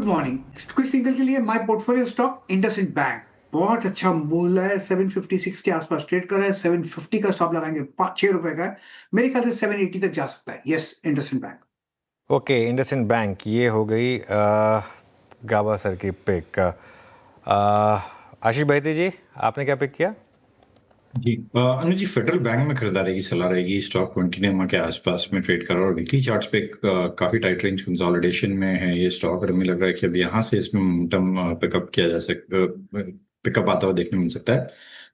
Good morning. Quick single के लिए my portfolio stock IndusInd bank बहुत अच्छा मूल्य है, 756 के आसपास ट्रेड कर रहा है। 750 का स्टॉप लगाएंगे, 5-6 रुपए का है। मेरे ख्याल से 780 तक जा सकता है। Yes, IndusInd bank. Okay, IndusInd bank ये हो गई गाबा सर की पिक। आशीष बहती जी, आपने क्या पिक किया? जी अनुज जी, फेडरल बैंक में खरीदारी की सलाह रहेगी। स्टॉक 20 नेमा के आसपास में ट्रेड कर रहा है और वीकली चार्ट्स पे काफी टाइट रेंज कंसोलिडेशन में है ये स्टॉक, और हमें लग रहा है कि अब यहाँ से इसमें मोमेंटम पिकअप किया जा सकता, पिकअप आता हुआ देखने मिल सकता है।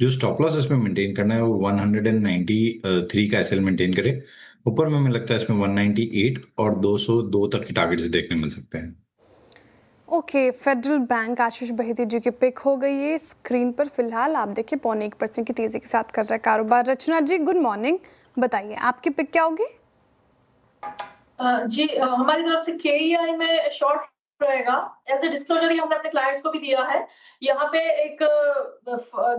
जो स्टॉप लॉस इसमें मेंटेन करना है वो 193 का एसएल मेंटेन करे। ऊपर में हमें लगता है इसमें 198 और 202 तक के टारगेट्स देखने मिल सकते हैं। ओके, फेडरल बैंक आशीष बहेती जी की पिक हो गई है स्क्रीन पर। फिलहाल आप देखिए 0.25% की तेजी के साथ कर रहा है कारोबार। रचना जी गुड मॉर्निंग, बताइए आपकी पिक क्या होगी? जी हमारी तरफ से केईआई में शॉर्ट रहेगा। ऐसे डिस्क्लोजर ही हमने अपने क्लाइंट्स को भी दिया है। यहाँ पे एक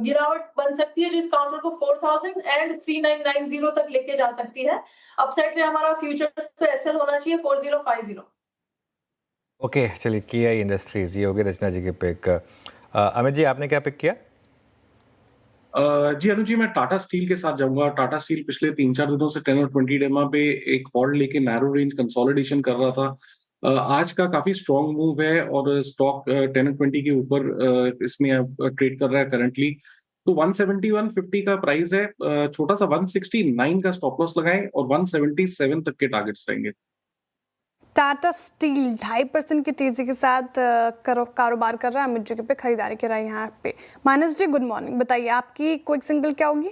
गिरावट बन सकती है जो इस काउंटर को 4000 एंड 3990 तक लेके जा सकती है। अपसाइड पे हमारा फ्यूचर्स पे एसएल होना चाहिए 4050। ओके, चलिए केआई इंडस्ट्रीज ये हो गई रचना जी की पिक। अमित जी, आपने क्या पिक किया? जी अनुज जी, मैं टाटा स्टील के साथ जाऊंगा। टाटा स्टील पिछले 3-4 दिनों से 10 और 20 डेमा पे एक होल्ड लेके नैरो रेंज कंसोलिडेशन कर रहा था। आज का काफी स्ट्रॉन्ग मूव है और स्टॉक 10 और 20 के ऊपर इसमें ट्रेड कर रहा है करंटली। तो 170 150 का प्राइस है। छोटा सा 169 का स्टॉप लॉस लगाएं और 177 तक के टारगेट्स रहेंगे। टाटा स्टील 2.5% की तेजी के साथ कारोबार कर रहा है। अमित जी पे खरीदारी कर रहा है यहाँ पे। मानस जी गुड मॉर्निंग, बताइए आपकी क्विक सिंगल क्या होगी?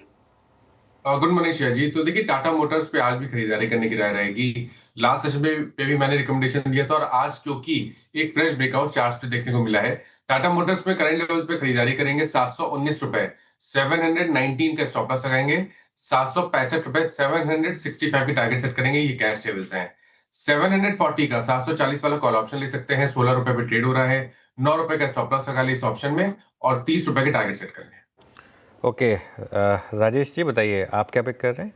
गुड मॉर्निंग शिया जी। तो देखिए टाटा मोटर्स पे आज भी खरीदारी करने की राय रहेगी। लास्ट सेशन पे भी मैंने रिकमेंडेशन दिया था और आज क्योंकि एक फ्रेश ब्रेकआउट चार्ट पे देखने को मिला है, टाटा मोटर्स में करंट लेवल्स पे खरीदारी करेंगे 719 रुपए, 719 का स्टॉप लॉस लगाएंगे। 765 रुपए, 765 की टारगेट सेट करेंगे। ये कैश टेबल्स हैं। 740 का 740 वाला कॉल ऑप्शन ले सकते हैं। 16 रुपए पे ट्रेड हो रहा है। 9 रुपए का स्टॉप लॉस लगा ली इस ऑप्शन में और 30 रुपए के टारगेट सेट करेंगे। ओके, राजेश जी बताइए आप क्या पिक कर रहे हैं?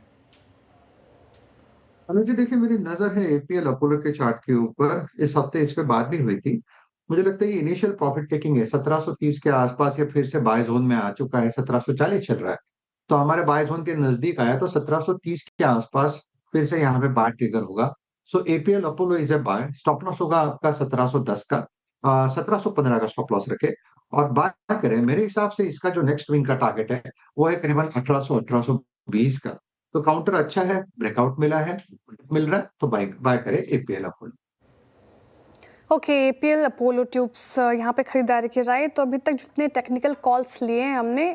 अनुज जी देखिए, मेरी नजर है एपीएल अपोलो के चार्ट के ऊपर। इस हफ्ते इस पे बात भी हुई थी। मुझे लगता है ये इनिशियल प्रॉफिट टेकिंग है। 1730 के आसपास ये फिर से बाय जोन में आ चुका है। 1740 चल रहा है, तो हमारे बाय जोन के नजदीक आया तो 1730 के आसपास फिर से यहाँ पे बाय ट्रिगर होगा। So APL Apollo is a buy. Stop loss होगा आपका 1710 का। 1715 का स्टॉप लॉस रखे और बाय करें। मेरे हिसाब से इसका जो नेक्स्ट विंग का टारगेट है वो है करीबन 1800-1820 का। तो काउंटर अच्छा है, ब्रेकआउट मिला है, मिल रहा है, तो बाय बाय करें APL Apollo. Okay, APL Apollo tubes यहाँ पे खरीदारी की राय। तो अभी तक जितने टेक्निकल कॉल्स लिए हैं हमने,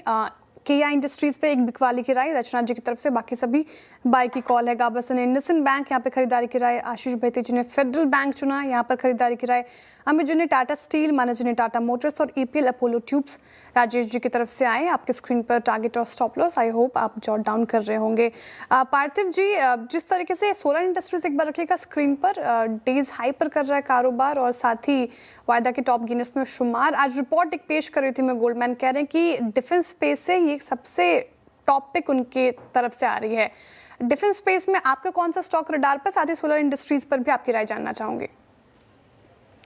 केआई इंडस्ट्रीज पे एक बिकवाली की राय रचना जी की तरफ से, बाकी सभी बाय की कॉल है। गाबस ने इंडसइंड बैंक यहाँ पे खरीदारी की राय। आशीष बहेती जी ने फेडरल बैंक चुना, यहाँ पर खरीदारी की राय। अमित जी ने टाटा स्टील, मानस जी ने टाटा मोटर्स और APL Apollo tubes Rajesh ji की तरफ से आए। आपके स्क्रीन पर टारगेट और स्टॉप लॉस आई होप आप जॉट डाउन कर रहे होंगे। पार्थिव जी, जिस तरीके से सोलर इंडस्ट्रीज एक बार रखिएगा स्क्रीन पर, डेज हाई पर कर रहा है कारोबार और साथ ही वायदा के टॉप गेनर्स में शुमार। आज रिपोर्ट एक पेश कर रही थी मैं, गोल्डमैन कह रहे हैं कि डिफेंस स्पेस से ये सबसे टॉप पिक उनके तरफ से आ रही है। डिफेंस स्पेस में आपका कौन सा स्टॉक रडार पर, साथ ही सोलर इंडस्ट्रीज पर भी आपकी राय जानना चाहूंगे।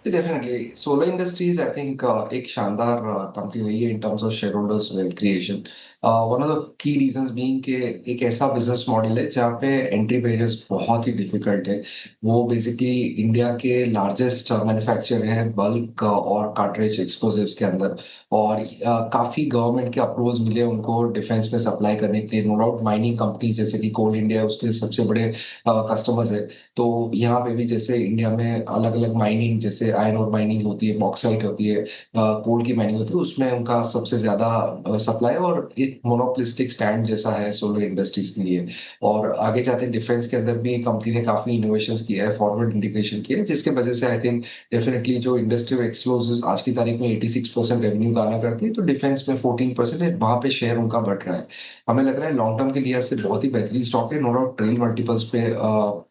Definitely solar industries I think एक शानदार कंपनी रही है in terms of share holders wealth creation. One of the key reasons being कि एक ऐसा बिजनेस मॉडल है जहाँ पे एंट्री बैरियर्स बहुत ही डिफिकल्ट है। वो बेसिकली इंडिया के लार्जेस्ट मैन्युफैक्चरर है बल्क और कार्ट्रिज एक्सप्लोजिव्स के अंदर, और काफी गवर्नमेंट के अप्रूवल्स मिले उनको डिफेंस में सप्लाई करने के लिए। नो डाउट माइनिंग कंपनी जैसे कि कोल इंडिया उसके सबसे बड़े कस्टमर्स है। तो यहाँ पे भी जैसे इंडिया में अलग अलग माइनिंग, जैसे आयरन और माइनिंग होती है, बॉक्साइट होती है, कोल की माइनिंग होती है, उसमें उनका सबसे ज्यादा सप्लाई और एक मोनोपोलिस्टिक स्टैंड जैसा है सोलर इंडस्ट्रीज के लिए। और आगे जाते डिफेंस के अंदर भी कंपनी ने काफी इनोवेशंस किया है, फॉरवर्ड इंटीग्रेशन किया है, जिसके वजह से आई थिंक डेफिनेटली जो इंडस्ट्रियल एक्सप्लोजिव्स आज की तारीख में 86% रेवेन्यू गाना करती है, तो डिफेंस में 14% है, वहां पे शेयर उनका बढ़ रहा है। हमें लग रहा है लॉन्ग टर्म के लिहाज से बहुत ही बेहतरीन स्टॉक है। नो डाउट ट्रेल मल्टीपल्स पे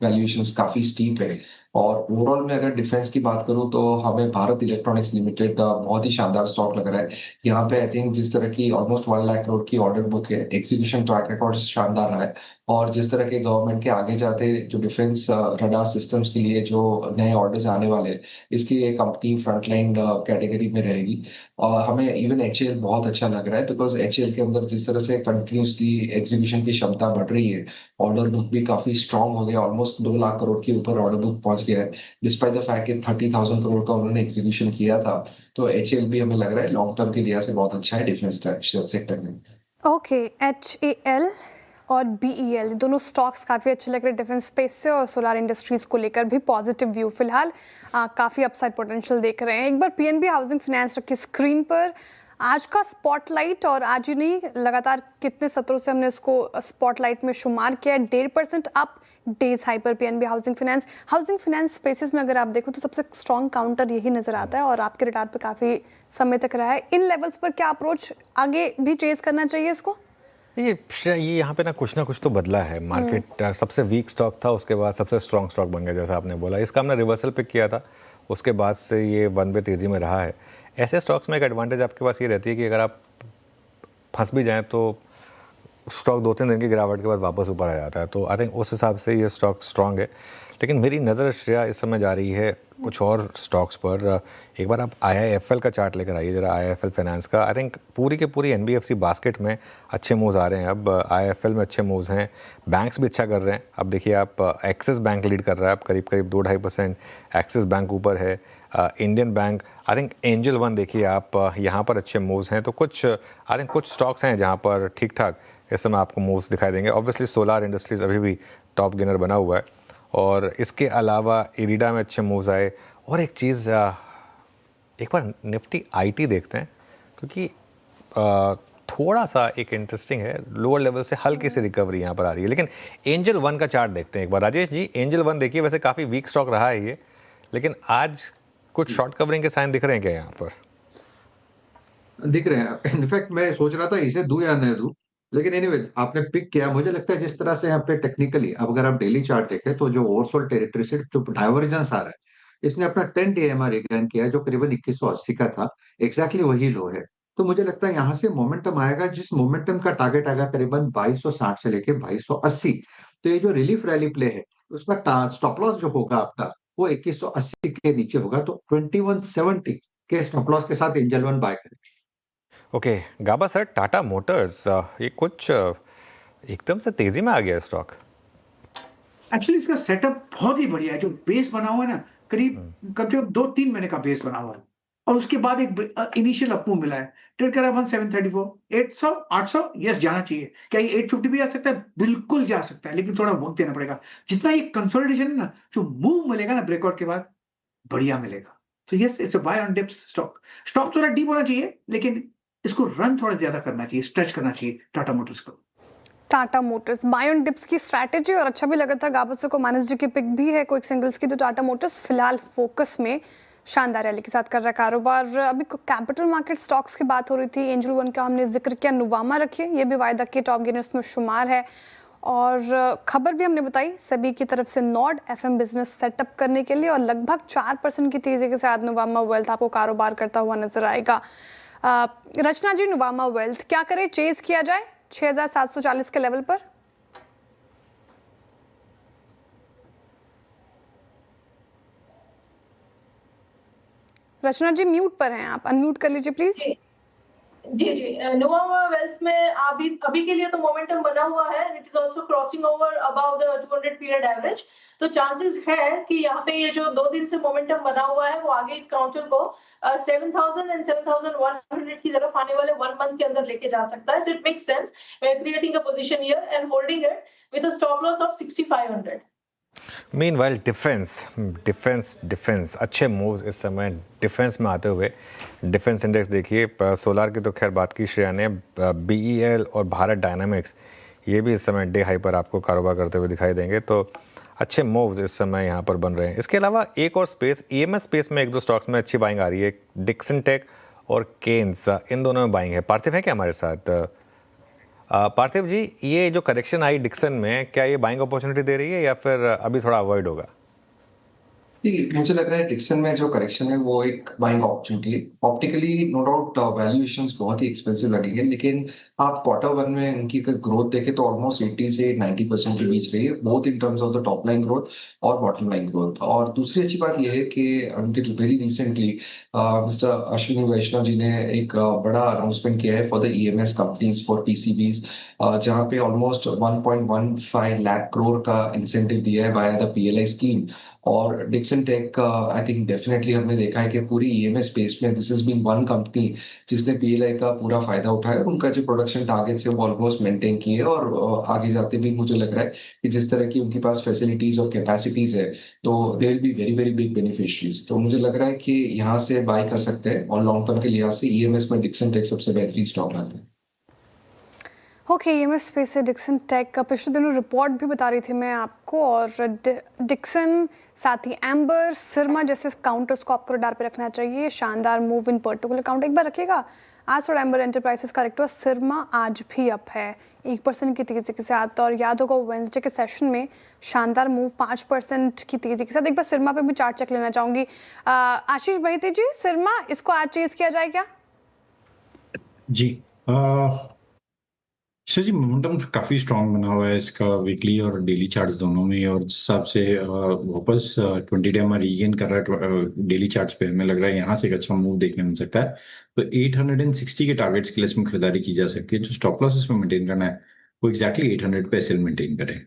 वैल्यूएशंस काफी स्टीप है। और ओवरऑल में अगर डिफेंस की बात करूं तो हमें भारत इलेक्ट्रॉनिक्स लिमिटेड बहुत ही शानदार स्टॉक लग रहा है। यहाँ पे आई थिंक जिस तरह की ऑलमोस्ट 1 लाख करोड़ की ऑर्डर बुक है, एग्जीक्यूशन ट्रैक रिकॉर्ड शानदार रहा है, और जिस तरह के गवर्नमेंट के आगे जाते जो डिफेंस रडार सिस्टम्स के लिए जो नए ऑर्डर्स आने वाले हैं, इसके लिए कंपनी फ्रंटलाइन कैटेगरी में रहेगी। और हमें इवन एचएएल बहुत अच्छा लग रहा है, बिकॉज एचएएल के अंदर जिस तरह से कंटिन्यूसली एग्जीक्यूशन की क्षमता बढ़ रही है, ऑर्डर बुक भी काफी स्ट्रांग हो गया, ऑलमोस्ट 2 लाख करोड़ के ऊपर ऑर्डर बुक पहुंच गया है, डिस्पाइट द फैक्ट कि 30,000 करोड़ का उन्होंने एग्जीक्यूशन किया था। तो एचएएल भी हमें लग रहा है लॉन्ग टर्म के लिहाज से बहुत अच्छा है डिफेंस सेक्टर में। ओके, HAL और BEL दोनों स्टॉक्स काफ़ी अच्छे लग रहे हैं डिफेंस स्पेस से, और सोलार इंडस्ट्रीज़ को लेकर भी पॉजिटिव व्यू फिलहाल काफ़ी अपसाइड पोटेंशियल देख रहे हैं। एक बार PNB हाउसिंग फाइनेंस रखी स्क्रीन पर, आज का स्पॉटलाइट, और आज ही नहीं लगातार कितने सत्रों से हमने इसको स्पॉटलाइट में शुमार किया है, 1.5% अप डेज हाई पर PNB हाउसिंग फाइनेंस स्पेसेस में अगर आप देखो तो सबसे स्ट्रॉन्ग काउंटर यही नजर आता है और आपके रडार पे काफ़ी समय तक रहा है। इन लेवल्स पर क्या अप्रोच आगे भी चेज करना चाहिए इसको? ये यहाँ पे ना कुछ तो बदला है मार्केट। सबसे वीक स्टॉक था, उसके बाद सबसे स्ट्रॉन्ग स्टॉक बन गया, जैसा आपने बोला। इसका हमने रिवर्सल पिक किया था, उसके बाद से ये वन वे तेज़ी में रहा है। ऐसे स्टॉक्स में एक एडवांटेज आपके पास ये रहती है कि अगर आप फंस भी जाएं तो स्टॉक 2-3 दिन की गिरावट के बाद वापस ऊपर आ जाता है। तो आई थिंक उस हिसाब से ये स्टॉक स्ट्रॉन्ग है। लेकिन मेरी नज़र श्रेया इस समय जा रही है कुछ और स्टॉक्स पर। एक बार आप IIFL का चार्ट लेकर आइए जरा, IIFL फाइनेंस का। आई थिंक पूरी के पूरी NBFC बास्केट में अच्छे मूव्स आ रहे हैं। अब IIFL में अच्छे मूव्स हैं, बैंक्स भी अच्छा कर रहे हैं। अब देखिए आप एक्सिस बैंक लीड कर रहा है, अब करीब 2-2.5% एक्सिस बैंक ऊपर है। Indian bank, I think angel one देखिए आप, यहाँ पर अच्छे मूव्स हैं। तो कुछ आई थिंक कुछ स्टॉक्स हैं जहाँ पर ठीक ठाक इस समय आपको मूव्स दिखाई देंगे। ऑब्वियसली सोलार इंडस्ट्रीज़ अभी भी टॉप गेनर बना हुआ है, और इसके अलावा इरिडा में अच्छे मूव्स आए। और एक चीज़, एक बार निफ्टी IT देखते हैं, क्योंकि थोड़ा सा एक इंटरेस्टिंग है, लोअर लेवल से हल्की सी रिकवरी यहाँ पर आ रही है। लेकिन एंजल वन का चार्ट देखते हैं एक बार। राजेश जी, एंजल वन देखिए, वैसे काफ़ी वीक स्टॉक रहा है ये, लेकिन आज कुछ शॉर्ट कवरिंग के साइन दिख रहे हैं क्या यहाँ पर? दिख रहे हैं। इनफैक्ट मैं सोच रहा था इसे दूं या न दूं, लेकिन एनीवे आपने पिक किया। मुझे लगता है जिस तरह से यहाँ पे टेक्निकली, अब अगर आप डेली चार्ट देखें तो जो ओवरसोल्ड टेरिटरी से जो डाइवर्जेंस आ रहा है, इसने अपना 10 डे EMA रिगेन किया है, जो करीबन 2180 का था। एग्जैक्टली वही लो है। तो मुझे लगता है यहाँ से मोमेंटम आएगा, जिस मोमेंटम का टारगेट आएगा करीबन 2260 से लेके 2280। तो ये जो रिलीफ रैली प्ले है, उसका स्टॉप लॉस जो होगा आपका, वो 2180 के नीचे होगा। तो 2170 के स्टॉप लॉस के साथ एंजल वन बाय करें। ओके, गाबा सर, टाटा मोटर्स ये कुछ एकदम से तेज़ी में आ गया स्टॉक। एक्चुअली इसका सेटअप बहुत ही बढ़िया है। जो बेस बना हुआ है ना, करीब कम से कम 2-3 महीने का बेस बना हुआ है, और उसके बाद एक इनिशियल अपमूव मिला है। ट्रेड करा 1734, 800, 800 यस जाना चाहिए। क्या ये 850 भी आ सकता है? बिल्कुल जा सकता है, लेकिन थोड़ा वक्त देना पड़ेगा। जितना ये कंसोलिडेशन है ना, जो मूव मिलेगा ना ब्रेकआउट के बाद, बढ़िया मिलेगा। तो yes, it's a buy on dips stock. Stock थोड़ा डीप होना चाहिए, लेकिन इसको रन थोड़ा ज्यादा करना चाहिए, स्ट्रेच करना चाहिए टाटा मोटर्स को। Tata Motors buy on dips की स्ट्रैटेजी, और अच्छा भी लगा था गाबा को। मानस जी की पिक भी है क्विक सिंगल्स की। तो टाटा मोटर्स फिलहाल फोकस में शानदार रैली के साथ कर रहा है कारोबार। अभी कैपिटल मार्केट स्टॉक्स की बात हो रही थी, एंजल वन का हमने जिक्र किया, नुवामा रखिए, ये भी वायदा के टॉप गेनर्स में शुमार है। और खबर भी हमने बताई सेबी की तरफ से नॉड FM बिजनेस सेटअप करने के लिए, और लगभग 4% की तेजी के साथ नुवामा वेल्थ आपको कारोबार करता हुआ नजर आएगा। रचना जी, नुवामा वेल्थ क्या करे, चेज किया जाए 6740 के लेवल पर? रचना जी म्यूट पर हैं आप, अनम्यूट कर लीजिए प्लीज। जी नुवामा वेल्थ में अभी के लिए तो मोमेंटम बना हुआ है, it is also crossing over above the 200 period average. तो चांसेस है कि यहाँ पे ये जो 2 दिन से मोमेंटम बना हुआ है, वो आगे इस काउंटर को 7000 एंड 7100 की तरफ आने वाले 1 मंथ के अंदर लेके जा सकता है। So it makes sense creating a position here and holding it with a stop loss of 6500। Meanwhile defence अच्छे मूव्स इस समय डिफेंस में आते हुए। डिफेंस इंडेक्स देखिए, सोलार की तो खैर बात की श्रेया ने, BEL और भारत डायनामिक्स ये भी इस समय डे हाई पर आपको कारोबार करते हुए दिखाई देंगे। तो अच्छे मूव्स इस समय यहाँ पर बन रहे हैं। इसके अलावा एक और स्पेस, EMS स्पेस में 1-2 स्टॉक्स में अच्छी बाइंग आ रही है। डिक्सन टेक और केन्स, इन दोनों में बाइंग है। पार्थिव है क्या हमारे साथ? पार्थिव जी, ये जो करेक्शन आई डिक्सन में, क्या ये बाइंग अपॉर्चुनिटी दे रही है या फिर अभी थोड़ा अवॉइड होगा? मुझे लग रहा है डिक्सन में जो करेक्शन है वो एक बाइंग अपॉर्चुनिटी है। ऑप्टिकली नो डाउट वैल्यूएशंस बहुत ही एक्सपेंसिव लगेंगे, लेकिन आप क्वार्टर वन में उनकी ग्रोथ देखें तो ऑलमोस्ट 80 से 90% के बीच रही है, both in terms of the top line growth और बॉटम लाइन ग्रोथ। और दूसरी अच्छी बात यह है कि उनके वेरी रिसेंटली मिस्टर अश्विनी वैष्णव जी ने एक बड़ा अनाउंसमेंट किया है for the EMS companies for PCBs, जहां पे ऑलमोस्ट 1.15 लाख करोड़ का इंसेंटिव दिया है वाया द पीएलआई स्कीम। और डिक्सन टेक का आई थिंक डेफिनेटली हमने देखा है कि पूरी ईएमएस स्पेस में this is been one company जिसने पीएलआई का पूरा फायदा उठाया और उनका जो प्रोडक्शन टारगेट्स है वो ऑलमोस्ट मेंटेन किए। और आगे जाते भी मुझे लग रहा है कि जिस तरह की उनके पास फैसिलिटीज और कैपेसिटीज है तो they will be very very big beneficiaries. तो मुझे लग रहा है कि यहाँ से बाय कर सकते हैं और लॉन्ग टर्म के लिहाज से ईएमएस में डिक्सन टेक सबसे बेहतरीन स्टॉक आता है। ओके, ईएमएस स्पेस से डिक्सन टेक का पिछले दिनों रिपोर्ट भी बता रही थी मैं आपको, और डिक्सन साथ ही एम्बर सिरमा जैसे काउंटर्स को आपको रडार पे रखना चाहिए। शानदार मूव इन पर्टिकुलर काउंटर एक बार रखिएगा। आज थोड़ा एम्बर एंटरप्राइजेस करेक्ट हुआ, सिरमा आज भी अप है 1% की तेजी के साथ। और याद होगा वेंसडे के सेशन में शानदार मूव 5% की तेजी के साथ। एक बार सिरमा पे भी चार्ट चेक लेना चाहूंगी। आशीष बहिते जी, सिरमा इसको आज चेज किया जाए क्या? जी सर जी, मोमेंटम काफी स्ट्रांग बना हुआ है इसका वीकली और डेली चार्ट्स दोनों में, और जिस हिसाब से वापस 20 डे में रीगेन कर रहा है डेली चार्ट्स पे, हमें लग रहा है यहाँ से एक अच्छा मूव देखने मिल सकता है। तो 860 के टारगेट्स के लिए इसमें खरीदारी की जा सकती है। जो स्टॉप लॉस इसमें मेंटेन करना है वो एक्जैक्टली 800 पे एसएल मेंटेन करें।